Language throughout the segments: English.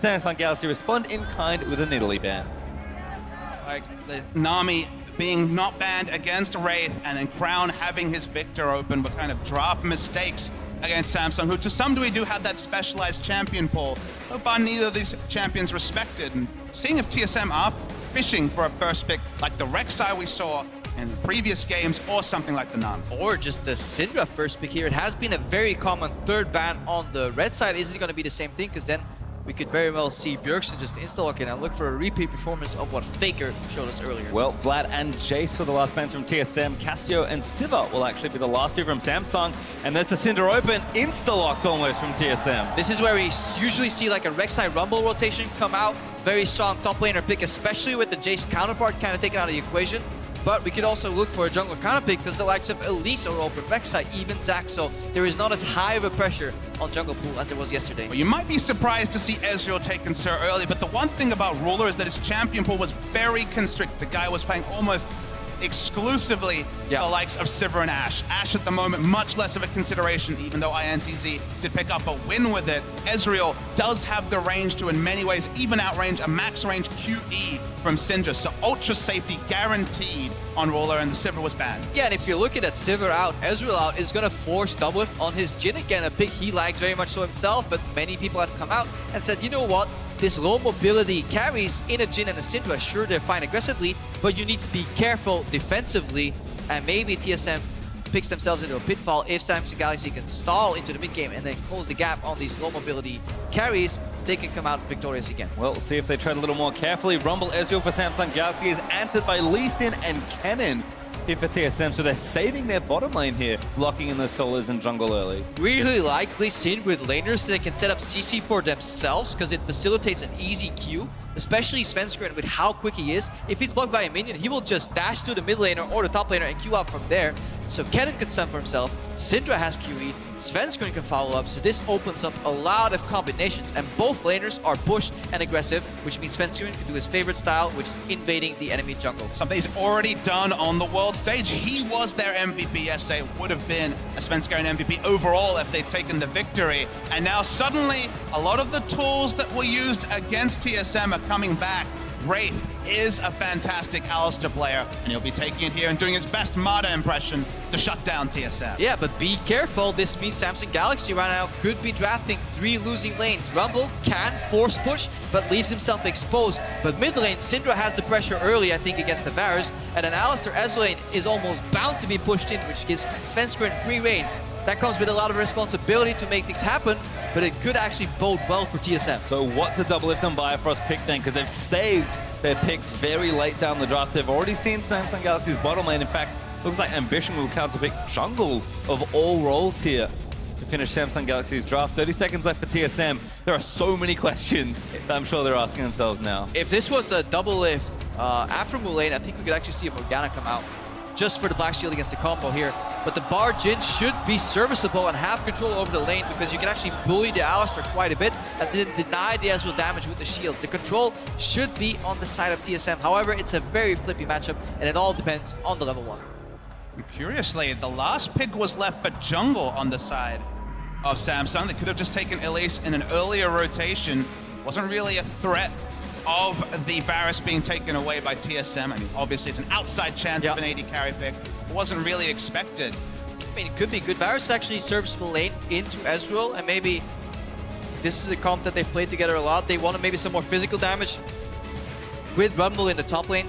Samsung Galaxy respond in kind with an Italy ban. Like the Nami being not banned against Wraith, and then Crown having his Victor open were kind of draft mistakes against Samsung, who to some degree do have that specialized champion pool. So far, neither of these champions respected. And seeing if TSM are fishing for a first pick like the Rek'Sai we saw in the previous games, or something like the Nami. Or just the Syndra first pick here. It has been a very common third ban on the red side. Is it going to be the same thing? Because then we could very well see Bjergsen just insta-lock it and look for a repeat performance of what Faker showed us earlier. Well, Vlad and Jace for the last bans from TSM. Cassio and Siva will actually be the last two from Samsung. And there's the Cinder open, insta-locked almost from TSM. This is where we usually see like a Rek'Sai Rumble rotation come out. Very strong top laner pick, especially with the Jace counterpart kind of taken out of the equation. But we could also look for a jungle counter pick because the likes of Elise are open, Rek'Sai, even Zac, so there is not as high of a pressure on jungle pool as there was yesterday. Well, you might be surprised to see Ezreal taken so early, but the one thing about Ruler is that his champion pool was very constricted. The guy was playing almost exclusively the likes of Sivir and Ashe. Ashe at the moment, much less of a consideration, even though INTZ did pick up a win with it. Ezreal does have the range to, in many ways, even outrange a max range QE from Syndra, so ultra safety guaranteed on Ruler, and the Sivir was banned. Yeah, and if you're looking at Sivir out, Ezreal out is going to force Doublelift on his Jhin again, a pick he likes very much so himself, but many people have come out and said, you know what? This low mobility carries in a Jhin and a Syndra, sure they're fine aggressively, but you need to be careful defensively, and maybe TSM picks themselves into a pitfall. If Samsung Galaxy can stall into the mid game and then close the gap on these low mobility carries, they can come out victorious again. Well, we'll see if they tread a little more carefully. Rumble Ezreal for Samsung Galaxy is answered by Lee Sin and Kennen here for TSM, so they're saving their bottom lane here, locking in the solos and jungle early. Really likely seen with laners so they can set up CC for themselves because it facilitates an easy queue, especially Svenskeren with how quick he is. If he's blocked by a minion, he will just dash to the mid laner or the top laner and queue out from there. So Kennen can stun for himself, Syndra has QE, Svenskeren can follow up, so this opens up a lot of combinations, and both laners are push and aggressive, which means Svenskeren can do his favorite style, which is invading the enemy jungle. Something he's already done on the world stage. He was their MVP yesterday. It would have been a Svenskeren MVP overall if they'd taken the victory. And now suddenly, a lot of the tools that were used against TSM are coming back. Wraith is a fantastic Alistar player, and he'll be taking it here and doing his best Mada impression to shut down TSM. Yeah, but be careful. This means Samsung Galaxy right now could be drafting 3 losing lanes. Rumble can force push, but leaves himself exposed. But mid lane, Syndra has the pressure early, I think, against the Varus, and an Alistar S lane is almost bound to be pushed in, which gives Svenskeren free reign. That comes with a lot of responsibility to make things happen, but it could actually bode well for TSM. So what's a Doublelift and Bifrost pick then? Because they've saved their picks very late down the draft. They've already seen Samsung Galaxy's bottom lane. In fact, looks like Ambition will counter-pick jungle of all roles here to finish Samsung Galaxy's draft. 30 seconds left for TSM. There are so many questions that I'm sure they're asking themselves now. If this was a Doublelift after Mullane, I think we could actually see a Morgana come out just for the Black Shield against the combo here. But the Bar Jhin should be serviceable and have control over the lane because you can actually bully the Alistar quite a bit and then deny the Ezreal damage with the shield. The control should be on the side of TSM. However, it's a very flippy matchup and it all depends on the level 1. Curiously, the last pick was left for jungle on the side of Samsung. They could have just taken Elise in an earlier rotation. Wasn't really a threat of the Varus being taken away by TSM. I mean, obviously it's an outside chance of an AD carry pick. It wasn't really expected. I mean, it could be good. Varus actually serviceable lane into Ezreal, and maybe this is a comp that they've played together a lot. They wanted maybe some more physical damage with Rumble in the top lane,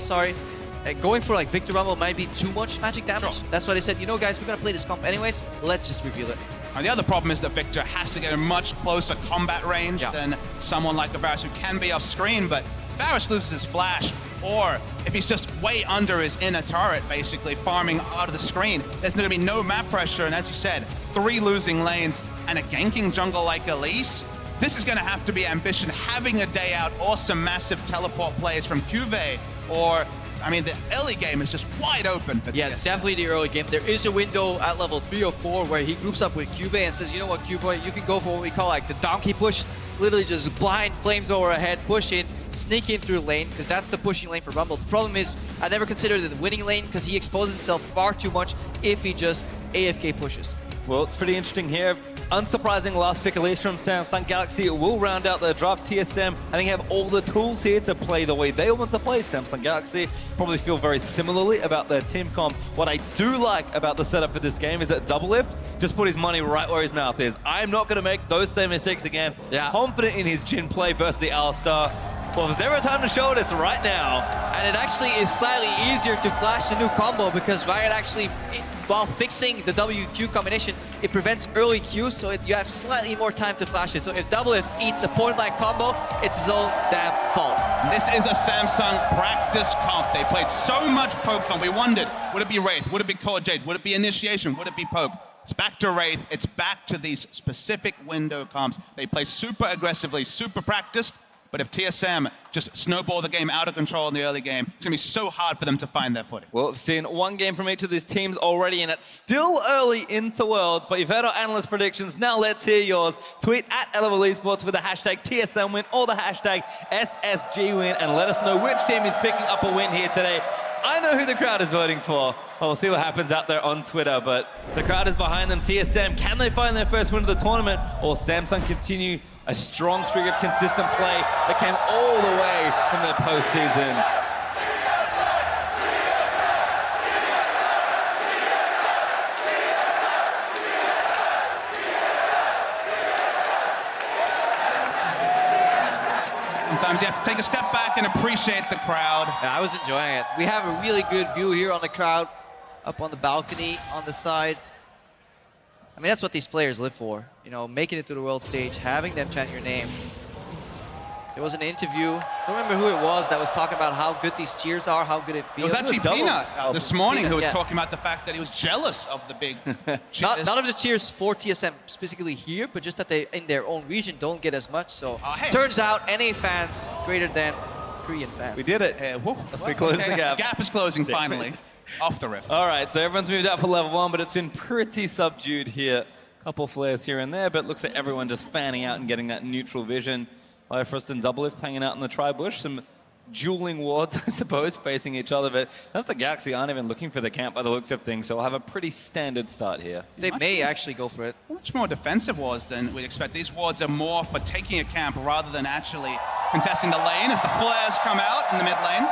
going for like Victor Rumble might be too much magic damage. Sure. That's why they said, you know guys, we're gonna play this comp anyways, let's just reveal it. And the other problem is that Victor has to get a much closer combat range than someone like a Varus who can be off screen, but Varus loses his flash, or if he's just way under his inner turret, basically farming out of the screen, there's gonna be no map pressure, and as you said, 3 losing lanes and a ganking jungle like Elise. This is gonna have to be Ambition having a day out, or some massive teleport plays from Cuvée, or I mean, the early game is just wide open for TSM. It's definitely the early game. There is a window at level 3 or 4 where he groups up with Cuvée and says, you know what, Cuvée, you can go for what we call like the donkey push. Literally just blind flames over ahead, push in, sneak in through lane, because that's the pushing lane for Rumble. The problem is, I never considered it the winning lane because he exposes himself far too much if he just AFK pushes. Well, it's pretty interesting here. unsurprising last pick, at least from Samsung Galaxy, will round out their draft. TSM, I think, have all the tools here to play the way they want to play. Samsung Galaxy probably feel very similarly about their team comp. What I do like about the setup for this game is that Doublelift just put his money right where his mouth is. I'm not going to make those same mistakes again. Yeah. Confident in his Jhin play versus the Alistar. Well, if there's ever a time to show it, it's right now. And it actually is slightly easier to flash the new combo because Riot actually, while fixing the WQ combination, it prevents early Q, so you have slightly more time to flash it. So if Doublelift eats a point-blank combo, it's his own damn fault. This is a Samsung practice comp. They played so much poke comp. We wondered, would it be Wraith? Would it be Core Jade? Would it be Initiation? Would it be poke? It's back to Wraith. It's back to these specific window comps. They play super aggressively, super practiced. But if TSM just snowball the game out of control in the early game, it's going to be so hard for them to find their footing. Well, we've seen one game from each of these teams already, and it's still early into Worlds, but you've heard our analyst predictions. Now let's hear yours. Tweet at LoL Esports with the hashtag TSM win or the hashtag SSG win, and let us know which team is picking up a win here today. I know who the crowd is voting for. Well, we'll see what happens out there on Twitter, but the crowd is behind them. TSM, can they find their first win of the tournament, or Samsung continue a strong streak of consistent play that came all the way from their postseason? Sometimes you have to take a step back and appreciate the crowd. Yeah, I was enjoying it. We have a really good view here on the crowd, up on the balcony, on the side. I mean, that's what these players live for. You know, making it to the world stage, having them chant your name. There was an interview, don't remember who it was, that was talking about how good these cheers are, how good it feels. It was actually Peanut this morning Peanut, who was yeah. talking about the fact that he was jealous of the big cheers. None of the cheers for TSM specifically here, but just that they, in their own region, don't get as much. So, hey. turns out NA fans greater than Korean fans. We did it. We closed the gap. The gap is closing finally. Off the riff. All right, so everyone's moved out for level 1, but it's been pretty subdued here. Couple flares here and there, but looks like everyone just fanning out and getting that neutral vision. Bifrost and Doublelift hanging out in the tri-bush. Some dueling wards, I suppose, facing each other, but that's the Galaxy aren't even looking for the camp by the looks of things, so we'll have a pretty standard start here. They may actually go for it. Much more defensive wards than we'd expect. These wards are more for taking a camp rather than actually contesting the lane as the flares come out in the mid lane.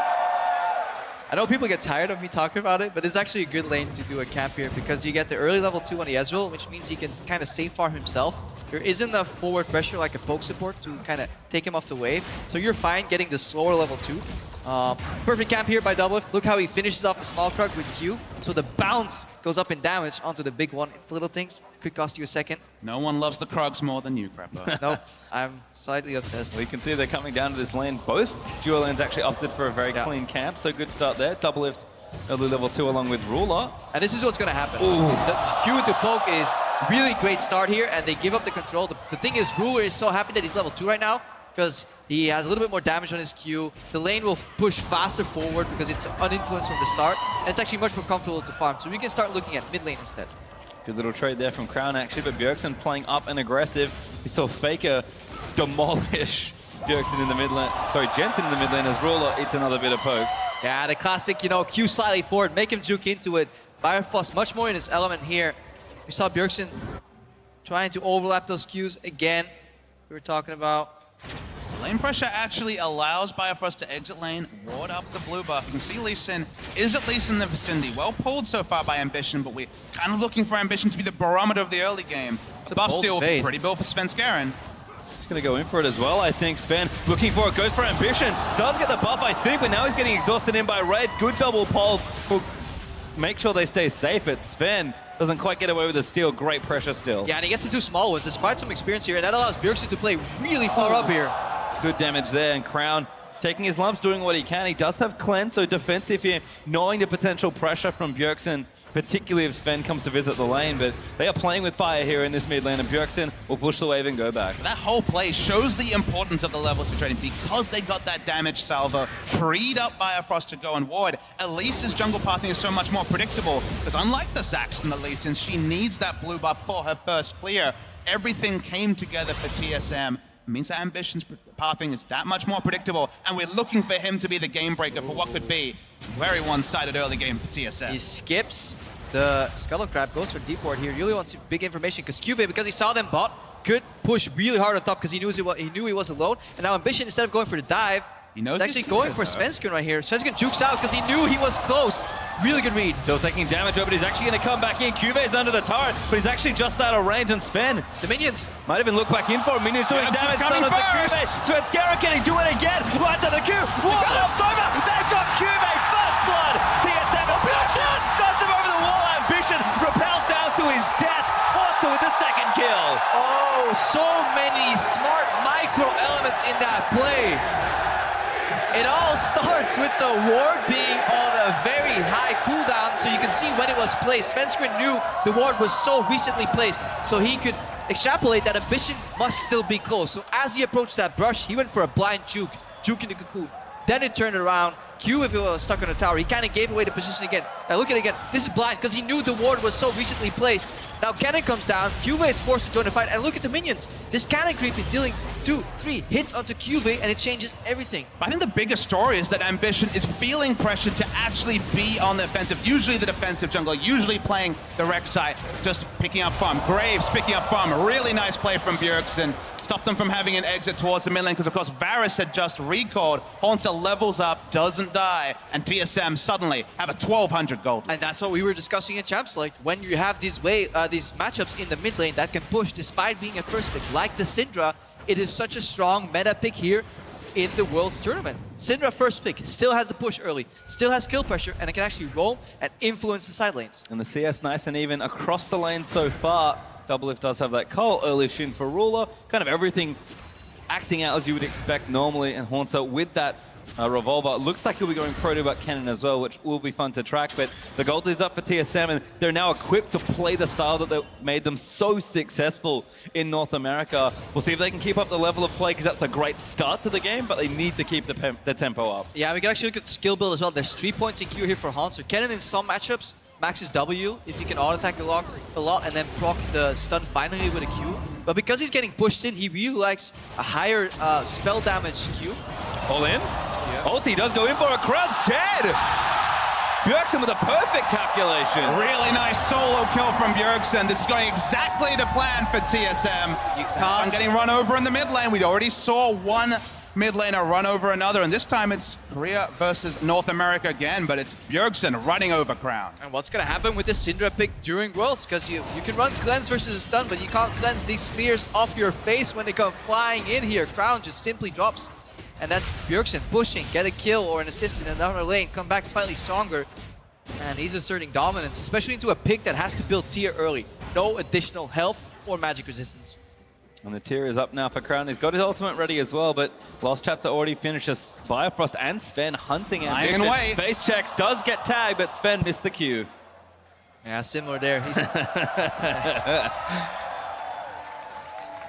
I know people get tired of me talking about it, but it's actually a good lane to do a camp here because you get the early level 2 on the Ezreal, which means he can kind of safe farm himself. There isn't enough forward pressure like a poke support to kind of take him off the wave. So you're fine getting the slower level 2. Perfect camp here by Doublelift. Look how he finishes off the small Krug with Q. So the bounce goes up in damage onto the big one. It's little things. Could cost you a second. No one loves the Krugs more than you, Crapper. Nope. I'm slightly obsessed. Well, you can see they're coming down to this lane. Both duo lanes actually opted for a very clean camp, so good start there. Doublelift early level 2 along with Ruler. And this is what's going to happen. The Q into poke is really great start here, and they give up the control. The thing is, Ruler is so happy that he's level 2 right now, because he has a little bit more damage on his Q. The lane will push faster forward because it's uninfluenced from the start, and it's actually much more comfortable to farm. So we can start looking at mid lane instead. Good little trade there from Crown actually, but Bjergsen playing up and aggressive. You saw Faker demolish Bjergsen in the mid lane. Sorry, Jensen in the mid lane as Ruler eats another bit of poke. Yeah, the classic, you know, Q slightly forward, make him juke into it. Bifrost much more in his element here. We saw Bjergsen trying to overlap those Qs again. We were talking about. Lane pressure actually allows Bifrost to exit lane, ward up the blue buff. You can see Lee Sin is at least in the vicinity. Well pulled so far by Ambition, but we're kind of looking for Ambition to be the barometer of the early game. Buff steal, pretty built for Svenskeren. He's going to go in for it as well, I think. Sven looking for it, goes for Ambition. Does get the buff, I think, but now he's getting exhausted in by Wraith. Good double pull. Will make sure they stay safe, but Sven doesn't quite get away with the steal. Great pressure still. Yeah, and he gets the 2 small ones. There's quite some experience here, and that allows Bjergsen to play really far up here. Good damage there, and Crown taking his lumps, doing what he can. He does have cleanse, so defensive here, knowing the potential pressure from Bjergsen, particularly if Sven comes to visit the lane, but they are playing with fire here in this mid lane, and Bjergsen will push the wave and go back. That whole play shows the importance of the level 2 trading because they got that damage salvo, freed up Bifrost to go and ward. Elise's jungle pathing is so much more predictable because unlike the Zax and the Lee Sins, she needs that blue buff for her first clear. Everything came together for TSM. It means that Ambition's pathing is that much more predictable, and we're looking for him to be the game breaker for what could be a very one-sided early game for TSM. He skips, The Scuttle Crab goes for deep ward here. He really wants big information because QV, because he saw them bot, could push really hard on top because he knew he was alone. And now Ambition, instead of going for the dive, He knows he's actually going for Svensson right here. Svensson jukes out because he knew he was close. Really good read. Still taking damage, but he's actually going to come back in. Cuve's under the turret, but he's actually just out of range. And Sven The minions. might even look back in for him. Minions doing Yeah, damage coming done onto first. Cuve. Svenskera, can he do it again? Right to the Q. One up's over. They've got Cuve. First blood. TSM starts him over the wall. Ambition repels down to his death. Also with the second kill. Oh, so many smart micro elements in that play. It all starts with the ward being on a very high cooldown, so you can see when it was placed. Svensson knew the ward was so recently placed, so he could extrapolate that Ambition must still be close. So as he approached that brush, he went for a blind juke in the cocoon. Then it turned around. Q, if he was stuck on the tower, he kind of gave away the position again. Now look at it again. This is blind because he knew the ward was so recently placed. Now cannon comes down. QV is forced to join the fight. And look at the minions. This cannon creep is dealing 2-3 hits onto QV, and it changes everything. I think the biggest story is that Ambition is feeling pressure to actually be on the offensive. Usually the defensive jungler, usually playing the rec side, just picking up farm. Graves picking up farm. Really nice play from Bjergsen. Stop them from having an exit towards the mid lane because, of course, Varus had just recalled. Hornsel levels up, doesn't die, and TSM suddenly have a 1,200 gold. And that's what we were discussing in Champs. Like, when you have these matchups in the mid lane that can push despite being a first pick, like the Syndra, it is such a strong meta pick here in the Worlds Tournament. Syndra first pick, still has the push early, still has kill pressure, and it can actually roam and influence the side lanes. And the CS nice and even across the lane so far. Doublelift does have that call, early Shin for Ruler, kind of everything acting out as you would expect normally, and Hornsel with that revolver. Looks like he'll be going pro to about cannon as well, which will be fun to track, but the gold is up for TSM, and they're now equipped to play the style that made them so successful in North America. We'll see if they can keep up the level of play, because that's a great start to the game, but they need to keep the tempo up. Yeah, we can actually look at the skill build as well. There's 3 points in Q here for Hanser. Cannon in some matchups maxes W if you can auto-attack a lot and then proc the stun finally with a Q. But because he's getting pushed in, he really likes a higher spell damage Q. All in? Yeah. Ulti does go in for a crowd, dead! Bjergsen with a perfect calculation. Really nice solo kill from Bjergsen. This is going exactly to plan for TSM. I'm getting run over in the mid lane. We already saw one mid laner run over another, and this time it's Korea versus North America again, but it's Bjergsen running over Crown. And what's going to happen with this Syndra pick during Worlds? Because you can run cleanse versus a stun, but you can't cleanse these spears off your face when they come flying in here. Crown just simply drops, and that's Bjergsen pushing, get a kill or an assist in another lane, come back slightly stronger, and he's asserting dominance, especially into a pick that has to build tier early. No additional health or magic resistance. And the tier is up now for Crown. He's got his ultimate ready as well, but last chapter already finishes. Bifrost and Sven hunting Ambition. Face checks, does get tagged, but Sven missed the cue. Yeah, similar there.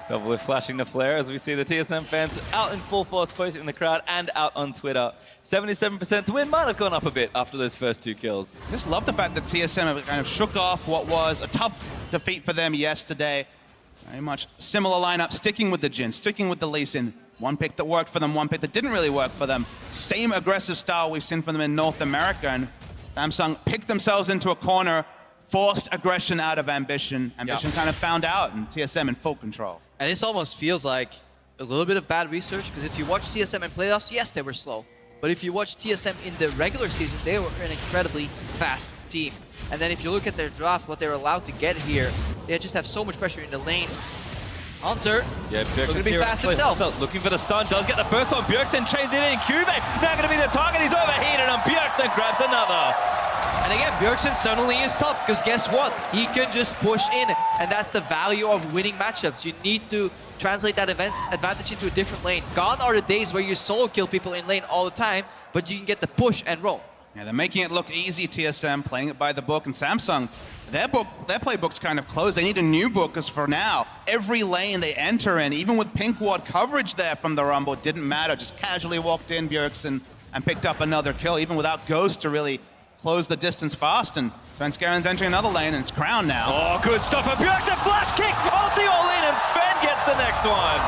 Doublelift flashing the flare as we see the TSM fans out in full force, posting in the crowd and out on Twitter. 77% to win might have gone up a bit after those first 2 kills. Just love the fact that TSM have kind of shook off what was a tough defeat for them yesterday. Very much similar lineup, sticking with the Jhin, sticking with the Lee Sin. One pick that worked for them, one pick that didn't really work for them. Same aggressive style we've seen from them in North America, and Samsung picked themselves into a corner, forced aggression out of Ambition. Ambition kind of found out, and TSM in full control. And this almost feels like a little bit of bad research, because if you watch TSM in playoffs, yes, they were slow. But if you watch TSM in the regular season, they were an incredibly fast team. And then if you look at their draft, what they're allowed to get here, they just have so much pressure in the lanes. Hanser, looking to be fast himself. Looking for the stun, does get the first one. Bjergsen chains it in. Cube now going to be the target. He's overheated, and Bjergsen grabs another. And again, Bjergsen suddenly is tough, because guess what? He can just push in, and that's the value of winning matchups. You need to translate that advantage into a different lane. Gone are the days where you solo kill people in lane all the time, but you can get the push and roam. Yeah, they're making it look easy, TSM, playing it by the book, and Samsung, their playbook's kind of closed. They need a new book, because for now, every lane they enter in, even with pink ward coverage there from the Rumble, didn't matter. Just casually walked in, Bjergsen, and picked up another kill, even without Ghost to really close the distance fast, and Svenskaren's entering another lane, and it's Crown now. Oh, good stuff for Bjergsen. Flash kick, ulti all in, and Sven gets the next one.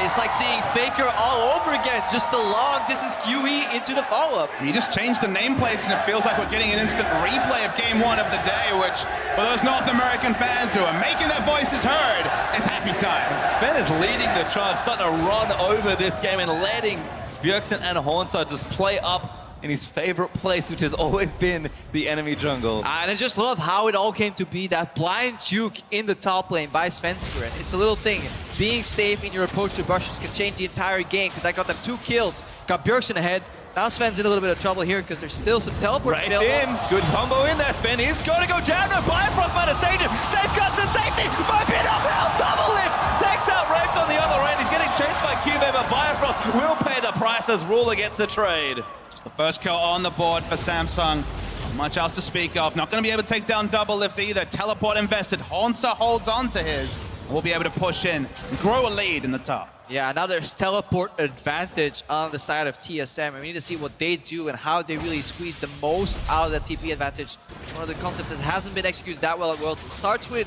It's like seeing Faker all over again, just a long distance QE into the follow-up. You just changed the nameplates, and it feels like we're getting an instant replay of game one of the day, which, for those North American fans who are making their voices heard, is happy times. Sven is leading the charge, starting to run over this game and letting Bjergsen and Hornside just play up in his favorite place, which has always been the enemy jungle. And I just love how it all came to be, that blind juke in the top lane by Svenskeren. It's a little thing. Being safe in your approach to brushes can change the entire game, because I got them 2 kills, got Bjergsen ahead. Now Sven's in a little bit of trouble here because there's still some teleport Right in, good combo in there. Sven is going to go down. No Bifrost manifestation. Safeguards the safety. Might be enough help. Double lift. Takes out Wraith on the other end. He's getting chased by Cube, but Bifrost will pay the price as Ruler gets the trade. The first kill on the board for Samsung. Not much else to speak of. Not going to be able to take down Double Lift either. Teleport invested. Honsa holds on to his. We'll be able to push in and grow a lead in the top. Yeah, now there's teleport advantage on the side of TSM. We need to see what they do and how they really squeeze the most out of that TP advantage. One of the concepts that hasn't been executed that well at Worlds. It starts with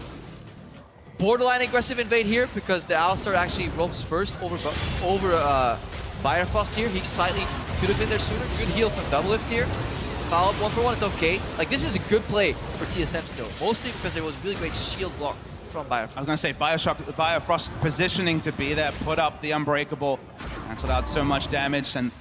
borderline aggressive invade here because the Alistar actually roams first over Bifrost here. He slightly could have been there sooner. Good heal from Double Lift here. Follow up 1-for-1, it's okay. Like, this is a good play for TSM still. Mostly because there was really great shield block from Bifrost. I was going to say, Bifrost positioning to be there, put up the Unbreakable, canceled out so much damage, and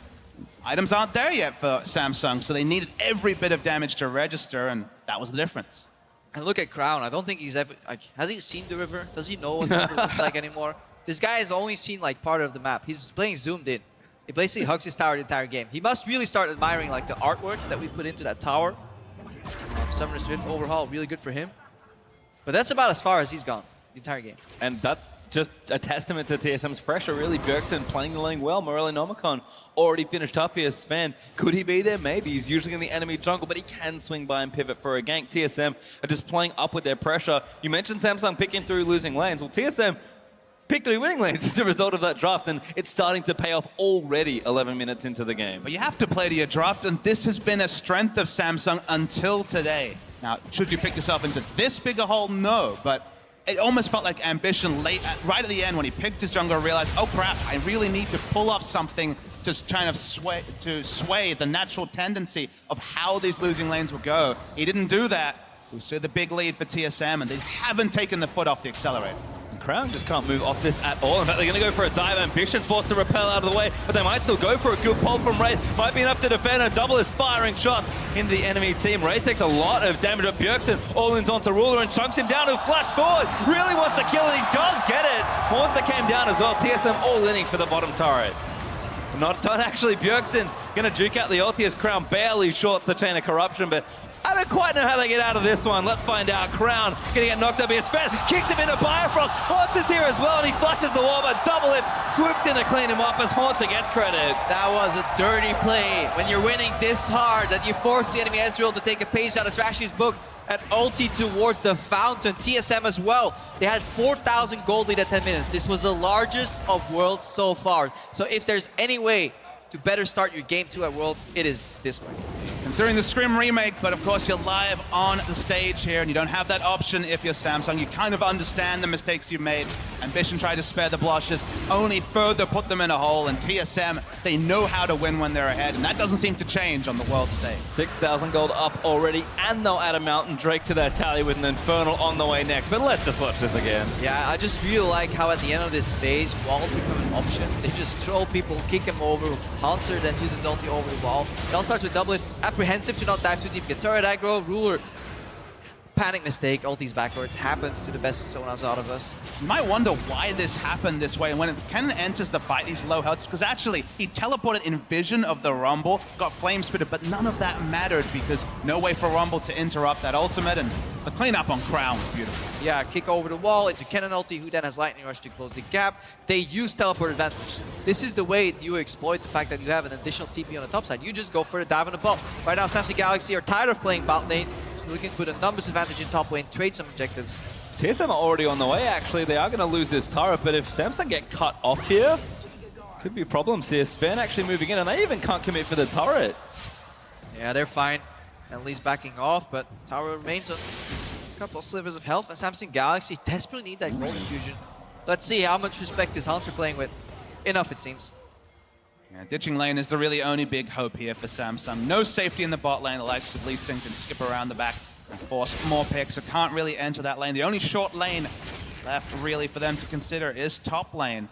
items aren't there yet for Samsung, so they needed every bit of damage to register, and that was the difference. And look at Crown. I don't think he's ever, like, has he seen the river? Does he know what the river looks like anymore? This guy has only seen, like, part of the map. He's playing zoomed in. He basically hugs his tower the entire game. He must really start admiring like the artwork that we've put into that tower. Summoner Swift overhaul, really good for him. But that's about as far as he's gone the entire game. And that's just a testament to TSM's pressure, really. Bjergsen playing the lane well. Morelli-Nomicon already finished up here. Sven, could he be there? Maybe. He's usually in the enemy jungle, but he can swing by and pivot for a gank. TSM are just playing up with their pressure. You mentioned Samsung picking through losing lanes. Well, TSM picked 3 winning lanes as a result of that draft, and it's starting to pay off already 11 minutes into the game. But you have to play to your draft, and this has been a strength of Samsung until today. Now, should you pick yourself into this big a hole? No, but it almost felt like Ambition right at the end when he picked his jungler, realized, oh crap, I really need to pull off something to kind of sway the natural tendency of how these losing lanes will go. He didn't do that. We see the big lead for TSM, and they haven't taken the foot off the accelerator. Crown just can't move off this at all. In fact, they're going to go for a dive. Ambition forced to repel out of the way, but they might still go for a good pull from Wraith. Might be enough to defend, and Double is firing shots into the enemy team. Wraith takes a lot of damage, but Bjergsen all-ins onto Ruler and chunks him down to flash forward. Really wants to kill it. He does get it. Hornsa came down as well. TSM all-inning for the bottom turret. Not done, actually. Bjergsen going to juke out the ulti as Crown barely shorts the chain of corruption, but I don't quite know how they get out of this one. Let's find out. Crown gonna get knocked up here. Sven kicks him into Bifrost. Horns is here as well, and he flushes the wall, but Double Lift swoops in to clean him up as Hornsa gets credit. That was a dirty play. When you're winning this hard, that you force the enemy Ezreal to take a page out of Trashy's book and ulti towards the fountain. TSM as well. They had 4,000 gold lead at 10 minutes. This was the largest of Worlds so far. So if there's any way to better start your game 2 at Worlds, it is this way. Considering the Scrim remake, but of course you're live on the stage here and you don't have that option if you're Samsung. You kind of understand the mistakes you've made. Ambition tried to spare the blushes, only further put them in a hole, and TSM, they know how to win when they're ahead, and that doesn't seem to change on the world stage. 6,000 gold up already, and they'll add a Mountain Drake to their tally with an Infernal on the way next. But let's just watch this again. Yeah, I just really like how at the end of this phase, walls become an option. They just throw people, kick them over. Hanser then uses ulti over the wall. It all starts with Double Lift. Apprehensive to not dive too deep. Get turret aggro, Ruler. Panic mistake, ultis backwards. Happens to the best Sonas out of us. You might wonder why this happened this way. And when Kennen enters the fight, he's low health, because actually he teleported in vision of the Rumble, got flame spitted, but none of that mattered because no way for Rumble to interrupt that ultimate, and the cleanup on Crown was beautiful. Yeah, kick over the wall into Kennen ulti, who then has Lightning Rush to close the gap. They use teleport advantage. This is the way you exploit the fact that you have an additional TP on the top side. You just go for the dive on the bot. Right now, Samsung Galaxy are tired of playing bot lane. So looking to put a numbers advantage in top lane, trade some objectives. TSM are already on the way, actually. They are going to lose this turret, but if Samsung get cut off here, could be problems here. Sven actually moving in, and they even can't commit for the turret. Yeah, they're fine. At least backing off, but tower remains on a couple slivers of health, and Samsung Galaxy desperately need that gold infusion. Let's see how much respect this Hunter playing with. Enough, it seems. Yeah, ditching lane is the really only big hope here for Samsung. No safety in the bot lane. The likes of Lee Sin can skip around the back and force more picks. So can't really enter that lane. The only short lane left really for them to consider is top lane.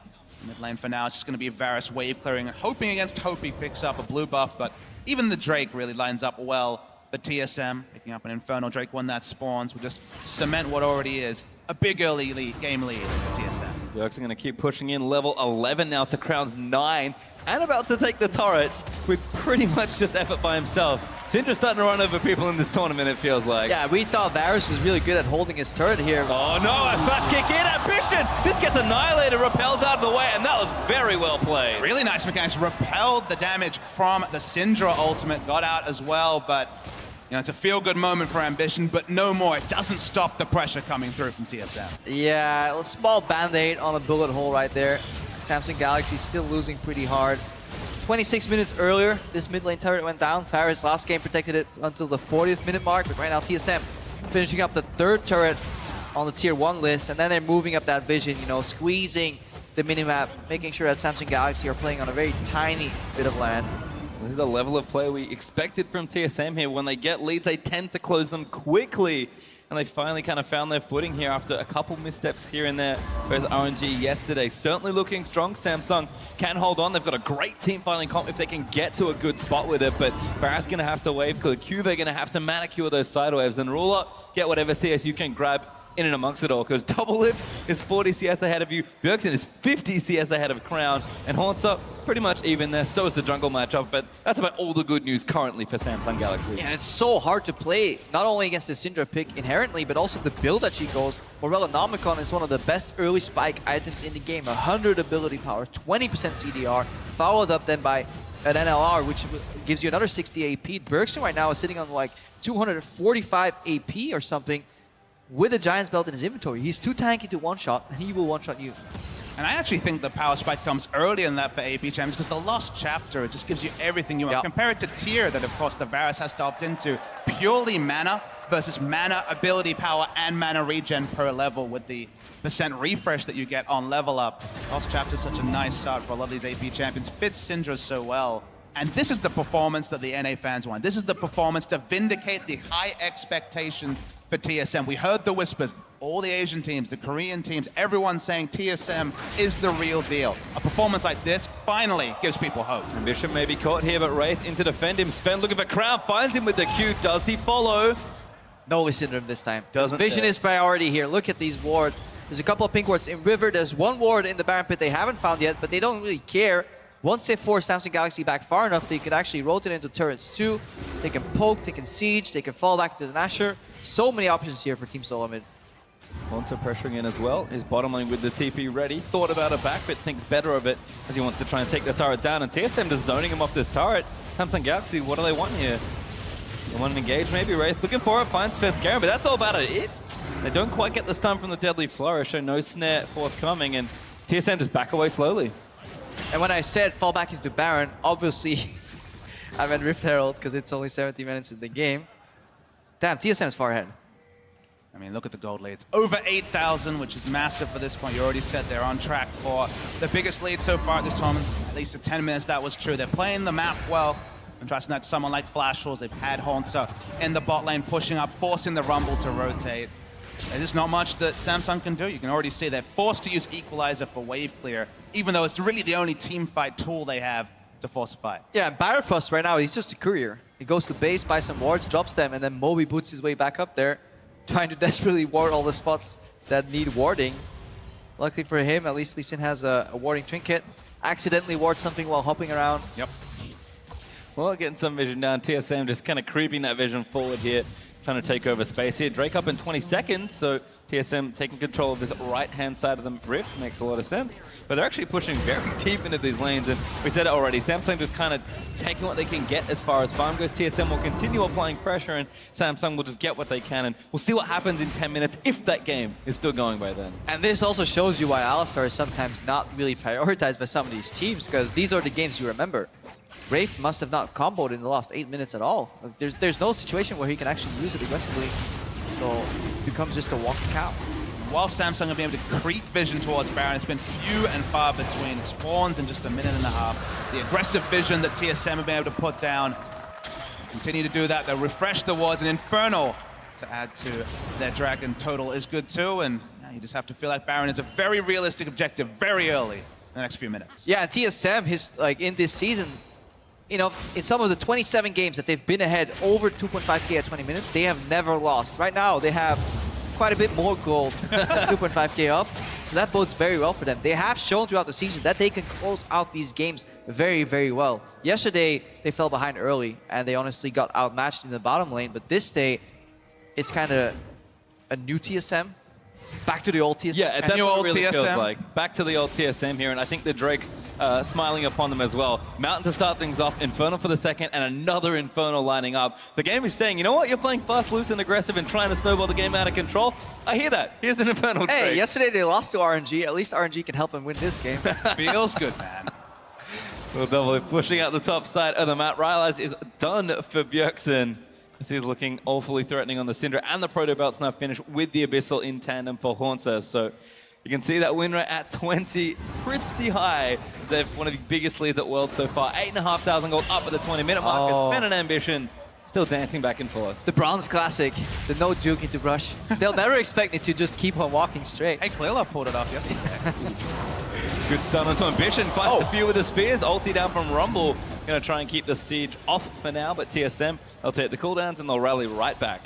Mid lane for now, it's just going to be Varus wave clearing, hoping against hope he picks up a blue buff, but even the Drake really lines up well for TSM. Picking up an Infernal Drake when that spawns will just cement what already is a big early game lead for TSM. Bjergsen going to keep pushing in, level 11 now to Crown's 9, and about to take the turret with pretty much just effort by himself. Syndra's starting to run over people in this tournament, it feels like. Yeah, we thought Varus was really good at holding his turret here. Oh no, a flash kick in, Ambition! This gets annihilated, repels out of the way, and that was very well played. Really nice mechanics, repelled the damage from the Syndra ultimate, got out as well, but you know, it's a feel-good moment for Ambition, but no more. It doesn't stop the pressure coming through from TSM. Yeah, a small band-aid on a bullet hole right there. Samsung Galaxy still losing pretty hard. 26 minutes earlier, this mid lane turret went down. Faris last game protected it until the 40th minute mark, but right now TSM finishing up the third turret on the tier 1 list, and then they're moving up that vision, you know, squeezing the minimap, making sure that Samsung Galaxy are playing on a very tiny bit of land. This is the level of play we expected from TSM here. When they get leads, they tend to close them quickly. And they finally kind of found their footing here after a couple missteps here and there. Whereas RNG yesterday, certainly looking strong. Samsung can hold on. They've got a great team fighting comp if they can get to a good spot with it. But Barra's going to have to wave clear. Cube going to have to manicure those side waves. And Ruler, get whatever CS you can grab in and amongst it all, because Double Lift is 40 CS ahead of you, Bjergsen is 50 CS ahead of Crown, and Haunter pretty much even there. So is the jungle matchup, but that's about all the good news currently for Samsung Galaxy. Yeah, it's so hard to play, not only against the Syndra pick inherently, but also the build that she goes. Morellonomicon is one of the best early spike items in the game, 100 ability power, 20% CDR, followed up then by an NLR, which gives you another 60 AP. Bjergsen right now is sitting on like 245 AP or something, with a Giant's Belt in his inventory. He's too tanky to one-shot, and he will one-shot you. And I actually think the power spike comes earlier than that for AP champions, because the Lost Chapter, it just gives you everything you want. Yep. Compare it to Tier that, of course, the Varus has to opt into. Purely mana versus mana ability power and mana regen per level with the percent refresh that you get on level up. Lost Chapter is such a nice start for a lot of these AP champions. Fits Syndra so well. And this is the performance that the NA fans want. This is the performance to vindicate the high expectations for TSM. We heard the whispers, all the Asian teams, the Korean teams, everyone saying TSM is the real deal. A performance like this finally gives people hope. Ambition may be caught here, but Wraith in to defend him. Sven looking for Crown, finds him with the Q. Does he follow? No Syndra this time. Doesn't Vision there. is priority here. Look at these wards. There's a couple of pink wards in River. There's one ward in the Baron Pit they haven't found yet, but they don't really care. Once they force Samsung Galaxy back far enough, they could actually rotate into turrets too. They can poke, they can siege, they can fall back to the Nashor. So many options here for Team SoloMid. Haunter pressuring in as well. His bottom lane with the TP ready. Thought about a back, but thinks better of it as he wants to try and take the turret down. And TSM just zoning him off this turret. Samsung Galaxy, what do they want here? They want to engage maybe. Wraith looking for it, finds Sven scaring, but that's all about it. They don't quite get the stun from the Deadly Flourish, so no snare forthcoming, and TSM just back away slowly. And when I said fall back into Baron, obviously I meant Rift Herald because it's only 70 minutes in the game. Damn, TSM is far ahead. I mean, look at the gold lead. It's over 8,000, which is massive for this point. You already said they're on track for the biggest lead so far at this tournament. At least at 10 minutes, that was true. They're playing the map well. Contrasting that to someone like Flash Wolves, they've had Haunter in the bot lane, pushing up, forcing the Rumble to rotate. There's just not much that Samsung can do. You can already see they're forced to use Equalizer for wave clear, even though it's really the only team fight tool they have to force a fight. Yeah, Barrowfrost right now, he's just a courier. He goes to base, buys some wards, drops them, and then Moby boots his way back up there, trying to desperately ward all the spots that need warding. Luckily for him, at least Lee Sin has a warding trinket. Accidentally ward something while hopping around. Yep. Well, getting some vision down. TSM just kind of creeping that vision forward here, trying to take over space here. Drake up in 20 seconds, so TSM taking control of this right-hand side of the rift makes a lot of sense. But they're actually pushing very deep into these lanes, and we said it already, Samsung just kind of taking what they can get as far as farm goes. TSM will continue applying pressure, and Samsung will just get what they can, and we'll see what happens in 10 minutes if that game is still going by then. And this also shows you why Alistar is sometimes not really prioritized by some of these teams, because these are the games you remember. Wraith must have not comboed in the last 8 minutes at all. There's no situation where he can actually use it aggressively. So it becomes just a walking cow. While Samsung have been able to creep vision towards Baron, it's been few and far between spawns in just a minute and a half. The aggressive vision that TSM have been able to put down, continue to do that. They'll refresh the wards, and Infernal to add to their Dragon total is good too, and you just have to feel like Baron is a very realistic objective very early in the next few minutes. Yeah, and TSM, in this season, in some of the 27 games that they've been ahead over 2.5k at 20 minutes, they have never lost. Right now, they have quite a bit more gold, 2.5k up, so that bodes very well for them. They have shown throughout the season that they can close out these games very, very well. Yesterday, they fell behind early, and they honestly got outmatched in the bottom lane, but this day, it's kind of a new TSM. Back to the old TSM. Yeah, that's what it really TSM. feels like. Back to the old TSM here, and I think the Drake's smiling upon them as well. Mountain to start things off, Infernal for the second, and another Infernal lining up. The game is saying, you know what, you're playing fast, loose, and aggressive and trying to snowball the game out of control. I hear that. Here's an Infernal Drake. Hey, yesterday they lost to RNG. At least RNG can help them win this game. Feels good, man. Well, double pushing out the top side of the map. Rylai's is done for Bjergsen. As he's looking awfully threatening on the Syndra, and the Proto Belt's now finished with the Abyssal in tandem for Horncer. So you can see that win rate at 20, pretty high. They're one of the biggest leads at World so far. 8,500 gold up at the 20-minute mark. Oh. It's been an ambition. Still dancing back and forth. The Bronze Classic, the no juke into brush. They'll never expect me to just keep on walking straight. Hey, Clearlove pulled it off yesterday. Good stun onto Ambition. Finds a few with the spears. Ulti down from Rumble. Going to try and keep the siege off for now, but TSM, they'll take the cooldowns and they'll rally right back.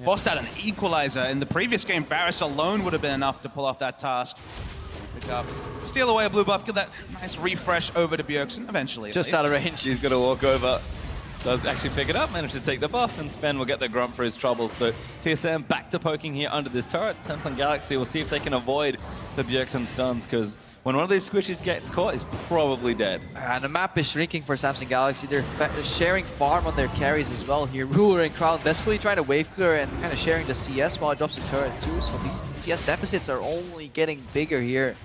Forced out an equalizer. In the previous game, Varus alone would have been enough to pull off that task. Pick up, steal away a blue buff, give that nice refresh over to Bjergsen eventually. Just out of range. He's going to walk over. Does actually pick it up, manage to take the buff, and Sven will get the grunt for his troubles. So TSM back to poking here under this turret. Samsung Galaxy will see if they can avoid the Bjergsen stuns, because when one of these squishies gets caught, he's probably dead. And the map is shrinking for Samsung Galaxy. They're sharing farm on their carries as well here. Ruler and Crown desperately trying to wave clear and kind of sharing the CS while it drops the turret too. So these CS deficits are only getting bigger here.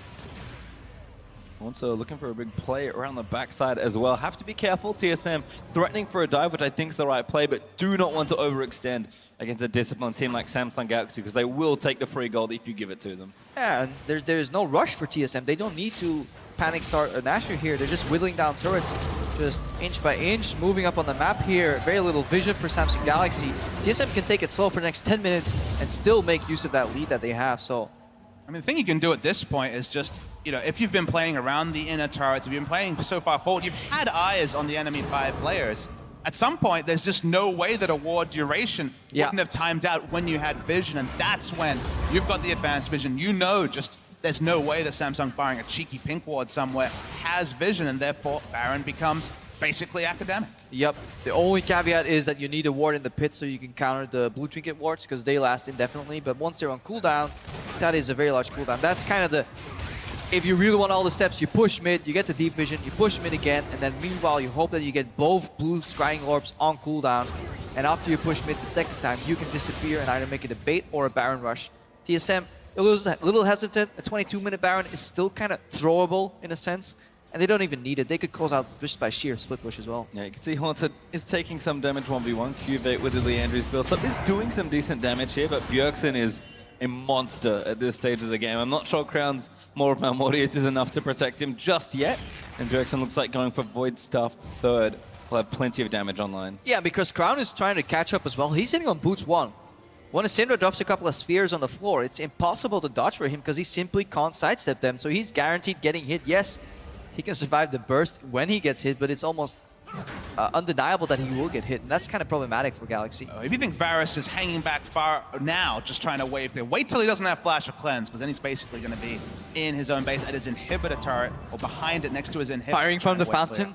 Also looking for a big play around the backside as well. Have to be careful. TSM threatening for a dive, which I think is the right play, but do not want to overextend against a disciplined team like Samsung Galaxy, because they will take the free gold if you give it to them. Yeah, and there's no rush for TSM. They don't need to panic start an Asher here. They're just whittling down turrets, just inch by inch, moving up on the map here. Very little vision for Samsung Galaxy. TSM can take it slow for the next 10 minutes and still make use of that lead that they have. So, I mean, the thing you can do at this point is just, if you've been playing around the inner turrets, if you've been playing so far forward, you've had eyes on the enemy 5 players. At some point, there's just no way that a ward duration wouldn't have timed out when you had vision, and that's when you've got the advanced vision. Just there's no way that Samsung firing a cheeky pink ward somewhere has vision, and therefore Baron becomes basically academic. Yep. The only caveat is that you need a ward in the pit so you can counter the blue trinket wards, because they last indefinitely. But once they're on cooldown, that is a very large cooldown. That's kind of the... If you really want all the steps, you push mid, you get the deep vision, you push mid again, and then meanwhile you hope that you get both blue scrying orbs on cooldown. And after you push mid the second time, you can disappear and either make it a bait or a Baron rush. TSM, a little hesitant. A 22-minute Baron is still kind of throwable in a sense, and they don't even need it. They could close out just by sheer split push as well. Yeah, you can see Haunted is taking some damage 1v1. Cubate with the Leandry's built up is doing some decent damage here, but Bjergsen is a monster at this stage of the game. I'm not sure Crown's more of Malmortius is enough to protect him just yet, and Bjergsen looks like going for Void Staff third. Will have plenty of damage online. Yeah, because Crown is trying to catch up as well. He's sitting on boots 1. When a Syndra drops a couple of spheres on the floor, it's impossible to dodge for him because he simply can't sidestep them. So he's guaranteed getting hit. Yes, he can survive the burst when he gets hit, but it's almost undeniable that he will get hit, and that's kind of problematic for Galaxy. If you think Varus is hanging back far now, just trying to wave there, wait till he doesn't have Flash or Cleanse, because then he's basically going to be in his own base at his inhibitor turret, or behind it next to his inhibitor. Firing from the fountain.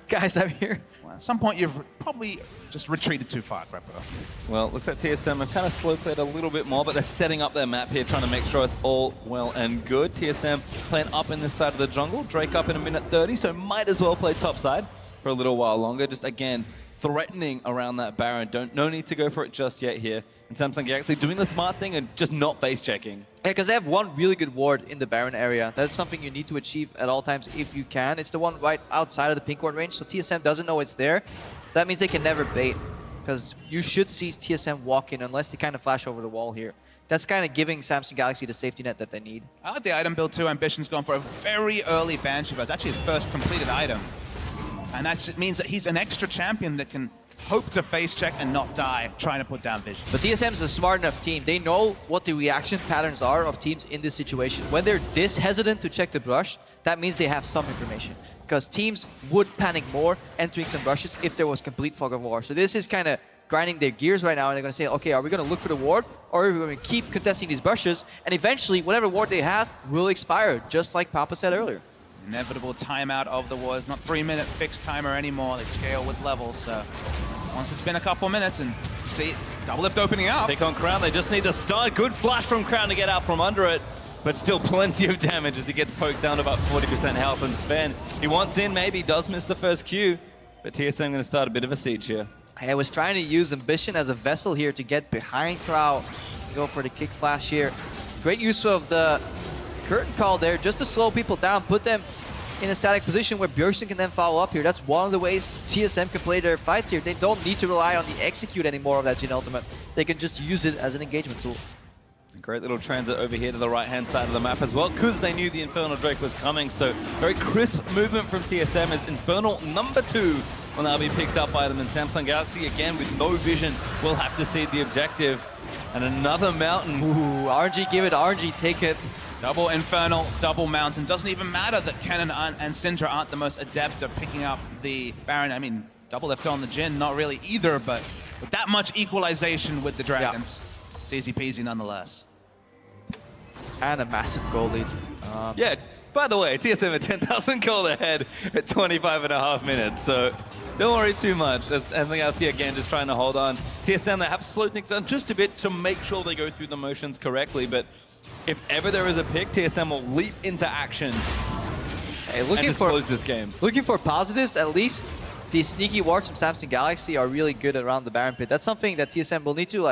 Guys, I'm here. Well, at some point, you've probably just retreated too far, Greppo. Well, looks like TSM have kind of slow played a little bit more, but they're setting up their map here, trying to make sure it's all well and good. TSM playing up in this side of the jungle. Drake up in a minute 30, so might as well play top side for a little while longer. Just again, threatening around that Baron. No need to go for it just yet here. And Samsung Galaxy doing the smart thing and just not base checking. Yeah, because they have one really good ward in the Baron area. That's something you need to achieve at all times if you can. It's the one right outside of the pink ward range, so TSM doesn't know it's there. So that means they can never bait, because you should see TSM walk in unless they kind of flash over the wall here. That's kind of giving Samsung Galaxy the safety net that they need. I like the item build too. Ambition's gone for a very early Banshee, but it's actually his first completed item. And that means that he's an extra champion that can hope to face check and not die trying to put down vision. But TSM is a smart enough team. They know what the reaction patterns are of teams in this situation. When they're this hesitant to check the brush, that means they have some information. Because teams would panic more entering some brushes if there was complete fog of war. So this is kind of grinding their gears right now, and they're going to say, okay, are we going to look for the ward, or are we going to keep contesting these brushes? And eventually, whatever ward they have will expire, just like Papa said earlier. Inevitable timeout of the wars, not 3-minute fixed timer anymore. They scale with levels, so once it's been a couple minutes and see double lift opening up. Pick on Crown, they just need the stun. Good flash from Crown to get out from under it, but still plenty of damage as he gets poked down to about 40% health. And Sven, he wants in, maybe does miss the first Q, but TSM going to start a bit of a siege here. I was trying to use Ambition as a vessel here to get behind Crow. Go for the kick flash here. Great use of the curtain call there just to slow people down, put them in a static position where Bjergsen can then follow up here. That's one of the ways TSM can play their fights here. They don't need to rely on the execute anymore of that Jhin ultimate. They can just use it as an engagement tool. A great little transit over here to the right-hand side of the map as well, because they knew the Infernal Drake was coming. So very crisp movement from TSM as Infernal number 2 will now be picked up by them. And Samsung Galaxy, again, with no vision, will have to see the objective. And another mountain. Ooh, RNG, give it, RNG, take it. Double Infernal, double Mountain. Doesn't even matter that Kennen and Syndra aren't the most adept at picking up the Baron. I mean, double lift on the Jhin, not really either, but with that much equalization with the Dragons, it's easy peasy nonetheless. And a massive goal lead. Yeah, by the way, TSM at 10,000 gold ahead at 25.5 minutes, so don't worry too much. As Samsung Galaxy again just trying to hold on. TSM, they have slowed things down just a bit to make sure they go through the motions correctly, but if ever there is a pick, TSM will leap into action Hey, and just close this game. Looking for positives, at least these sneaky wards from Samsung Galaxy are really good around the Baron pit. That's something that TSM will need to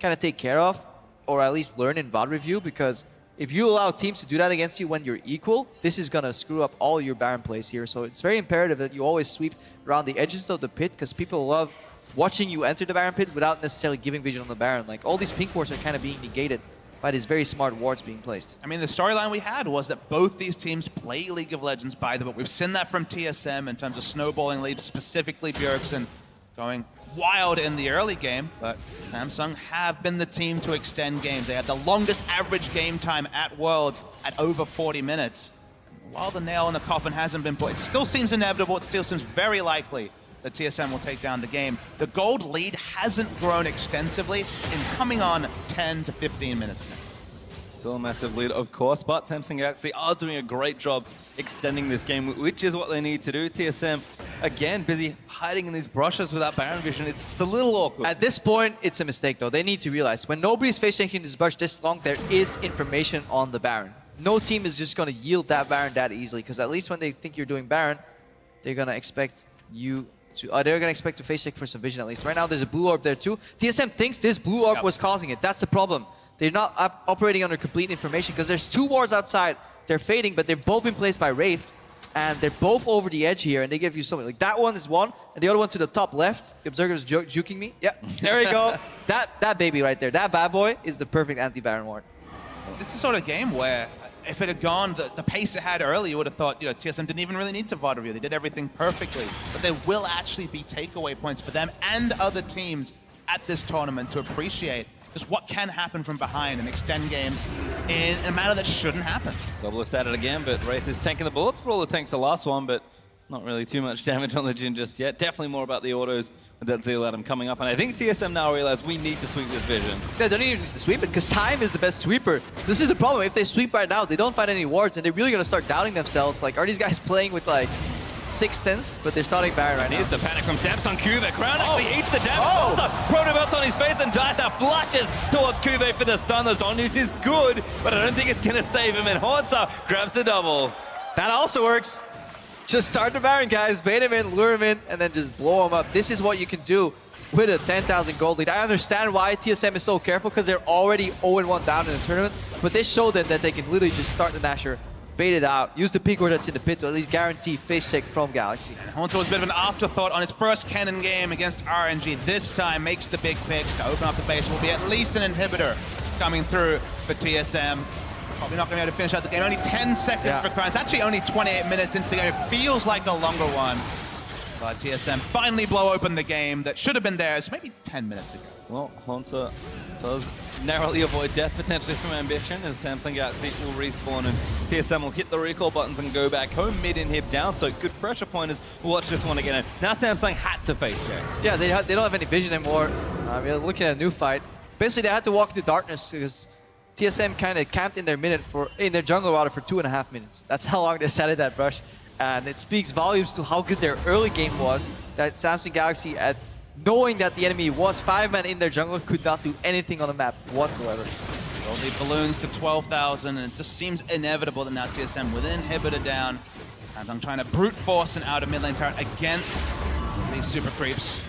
kind of take care of, or at least learn in VOD review, because if you allow teams to do that against you when you're equal, this is going to screw up all your Baron plays here. So it's very imperative that you always sweep around the edges of the pit, because people love watching you enter the Baron pit without necessarily giving vision on the Baron. Like, all these pink wards are kind of being negated by these very smart wards being placed. I mean, the storyline we had was that both these teams play League of Legends by the book. We've seen that from TSM in terms of snowballing leads, specifically Bjergsen going wild in the early game, but Samsung have been the team to extend games. They had the longest average game time at Worlds at over 40 minutes. While the nail in the coffin hasn't been put, it still seems inevitable, it still seems very likely that TSM will take down the game. The gold lead hasn't grown extensively in coming on 10 to 15 minutes now. Still a massive lead, of course, but Samsung Galaxy are doing a great job extending this game, which is what they need to do. TSM, again, busy hiding in these brushes without Baron vision. It's a little awkward. At this point, it's a mistake, though. They need to realize, when nobody's face-checking this brush this long, there is information on the Baron. No team is just going to yield that Baron that easily, because at least when they think you're doing Baron, they're going to expect you to, they're going to expect to face check for some vision at least. Right now, there's a blue orb there too. TSM thinks this blue orb was causing it. That's the problem. They're not operating under complete information, because there's two wards outside. They're fading, but they've both been placed by Wraith, and they're both over the edge here, and they give you something. Like, that one is one, and the other one to the top left. The Observer is juking me. Yeah, there we go. That baby right there, that bad boy is the perfect anti-Baron ward. This is sort of game where if it had gone the pace it had earlier, you would have thought, TSM didn't even really need to VOD review. They did everything perfectly. But there will actually be takeaway points for them and other teams at this tournament to appreciate just what can happen from behind and extend games in a manner that shouldn't happen. Double lift at it again, but Wraith is tanking the bullets for all the tanks the last one, but not really too much damage on the Jhin just yet. Definitely more about the autos with that Zeal Atom coming up. And I think TSM now realize we need to sweep this vision. They don't even need to sweep it, because time is the best sweeper. This is the problem. If they sweep right now, they don't find any wards, and they're really going to start doubting themselves. Like, are these guys playing with, like, 6th sense? But they're starting Baron right now. Here's the panic from Samsung. Cuvee. Crown actually eats the damage. Proto Belt on his face, and Dice now flashes towards Cuvee for the stun. The zone use is good, but I don't think it's going to save him. And Hortzer grabs the double. That also works. Just start the Baron, guys. Bait him in, lure him in, and then just blow him up. This is what you can do with a 10,000 gold lead. I understand why TSM is so careful because they're already 0-1 down in the tournament, but they showed them that they can literally just start the Nashor, bait it out, use the pink ward that's in the pit to at least guarantee face check from Galaxy. And Haunter was a bit of an afterthought on his first Kennen game against RNG. This time makes the big picks to open up the base. Will be at least an inhibitor coming through for TSM. Probably not going to be able to finish out the game. Only 10 seconds for Crown. It's actually only 28 minutes into the game. It feels like a longer one. But TSM finally blow open the game that should have been theirs maybe 10 minutes ago. Well, Haunter does narrowly avoid death potentially from Ambition as Samsung Galaxy will respawn and TSM will hit the recall buttons and go back home. Mid inhib down, so good pressure pointers. We'll watch this one again. Now Samsung had to face Jay. Yeah, they don't have any vision anymore. We're looking at a new fight. Basically, they had to walk into darkness because TSM kind of camped in their jungle router for 2.5 minutes. That's how long they sat in that brush. And it speaks volumes to how good their early game was, that Samsung Galaxy, at knowing that the enemy was 5-man in their jungle, could not do anything on the map whatsoever. Well, the balloons to 12,000, and it just seems inevitable that now TSM with an inhibitor down, and I'm trying to brute force an outer mid lane turret against these super creeps.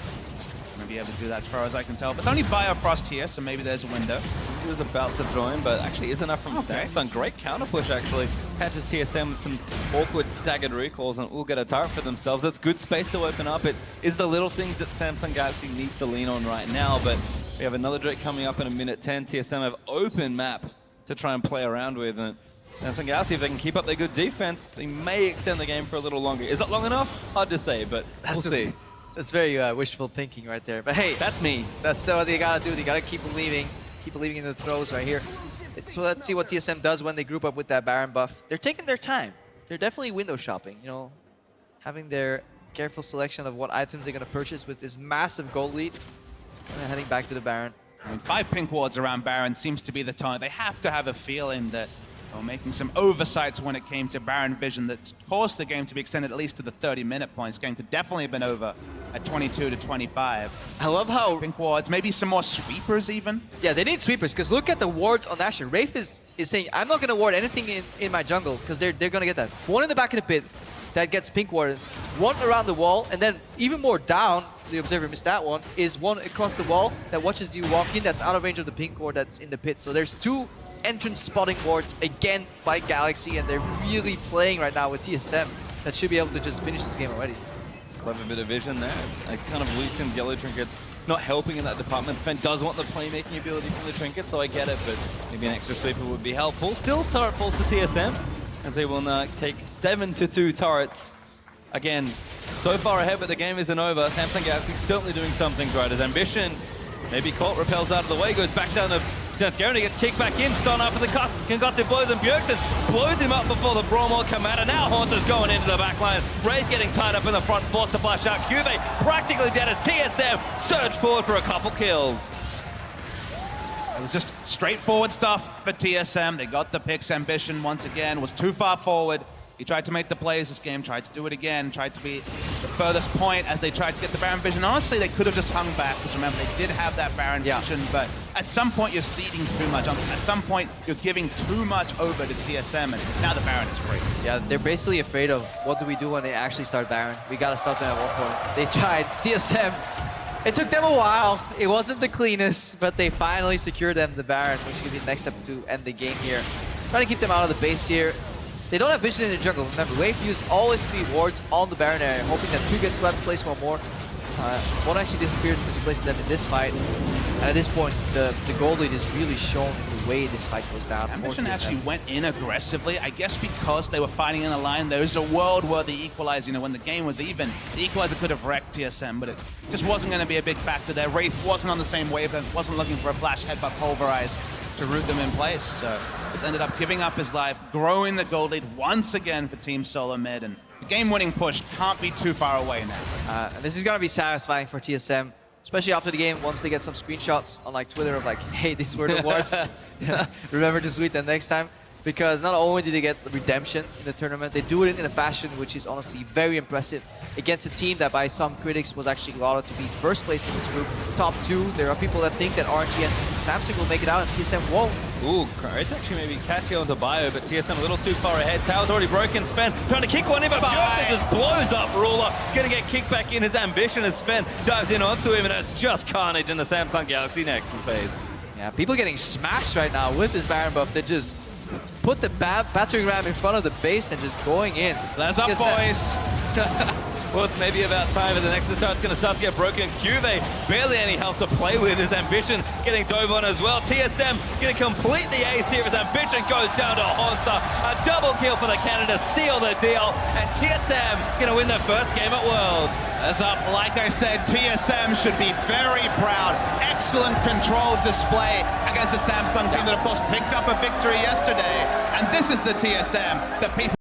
I'm going to be able to do that as far as I can tell. But it's only Biofrost here, so maybe there's a window. He was about to join, but actually is enough from Samsung. Great counter push, actually. Catches TSM with some awkward staggered recalls and will get a turret for themselves. That's good space to open up. It is the little things that Samsung Galaxy need to lean on right now, but we have another Drake coming up in a minute 10. TSM have open map to try and play around with, and Samsung Galaxy, if they can keep up their good defense, they may extend the game for a little longer. Is it long enough? Hard to say, but we'll see. That's very wishful thinking right there. But hey, that's me. That's what they gotta do. They gotta keep believing in the throws right here. So let's see what TSM does when they group up with that Baron buff. They're taking their time. They're definitely window shopping, you know, having their careful selection of what items they're gonna purchase with this massive gold lead, and then heading back to the Baron. I mean, 5 pink wards around Baron seems to be the target. They have to have a feeling that making some oversights when it came to Baron vision that caused the game to be extended at least to the 30-minute points. Game could definitely have been over at 22 to 25. I love how pink wards, maybe some more sweepers even. Yeah, they need sweepers because look at the wards on Nashor. Wraith is saying, I'm not going to ward anything in my jungle because they're going to get that. One in the back of the pit that gets pink warded, one around the wall, and then even more down, the observer missed that one, is one across the wall that watches you walk in that's out of range of the pink ward that's in the pit. So there's 2 entrance spotting wards again by Galaxy, and they're really playing right now with TSM that should be able to just finish this game already. Clever bit of vision there. It kind of loosens yellow trinkets, not helping in that department. Sven does want the playmaking ability from the trinket, so I get it, but maybe an extra sweeper would be helpful. Still turret falls to TSM, as they will now take 7-2 turrets. Again, so far ahead, but the game isn't over. Samsung Galaxy certainly doing something right as Ambition. Maybe caught, repels out of the way, goes back down to Svenskeren, gets kicked back in, stun up for the concussive blows, and Bjergsen blows him up before the Brawl commander. Now Haunter's going into the back line. Wraith getting tied up in the front, forced to flash out. Cuvée practically dead as TSM surge forward for a couple kills. It was just straightforward stuff for TSM. They got the picks. Ambition once again was too far forward. He tried to make the plays this game, tried to do it again, tried to be the furthest point as they tried to get the Baron vision. Honestly, they could have just hung back, because remember, they did have that Baron vision, but at some point you're ceding too much. At some point you're giving too much over to TSM, and now the Baron is free. Yeah, they're basically afraid of what do we do when they actually start Baron. We gotta stop them at one point. They tried. TSM, it took them a while. It wasn't the cleanest, but they finally secured them the Baron, which could be the next step to end the game here. Trying to keep them out of the base here. They don't have vision in the jungle. Remember, Wave used all his 3 wards on the Baron area, hoping that 2 gets swept, place 1 more. One actually disappears because he places them in this fight. And at this point, the gold lead is really shown in the way this fight goes down. Ambition actually went in aggressively, I guess because they were fighting in a line. There's a world where the equalizer, when the game was even, the equalizer could have wrecked TSM, but it just wasn't going to be a big factor there. Wraith wasn't on the same wavelength, wasn't looking for a flash headbutt pulverize to root them in place. So just ended up giving up his life, growing the gold lead once again for Team SoloMid, and the game-winning push can't be too far away now. And this is going to be satisfying for TSM, especially after the game, once they get some screenshots on Twitter of hey, these were the awards. Remember to tweet them next time. Because not only did they get redemption in the tournament, they do it in a fashion which is honestly very impressive against a team that by some critics was actually lauded to be first place in this group, top 2. There are people that think that RNG and Samsung will make it out and TSM won't. Ooh, it's actually maybe catching onto Bio, but TSM a little too far ahead. Tower's already broken. Sven trying to kick one in, but Bjork just blows up Ruler. Gonna get kicked back in. His ambition as Sven dives in onto him, and it's just carnage in the Samsung Galaxy Nexus phase. Yeah, people getting smashed right now with this Baron buff. They just put the battering ram in front of the base and just going in. Let's up, boys. Well, it's maybe about time for the Nexus Tower. It's going to start to get broken. Cuve, barely any health to play with. His ambition getting dove on as well. TSM going to complete the ace here. His ambition goes down to Honsa. A double kill for the Canada, seal the deal. And TSM going to win their first game at Worlds. As up, like I said, TSM should be very proud. Excellent controlled display against a Samsung team that, of course, picked up a victory yesterday. And this is the TSM that people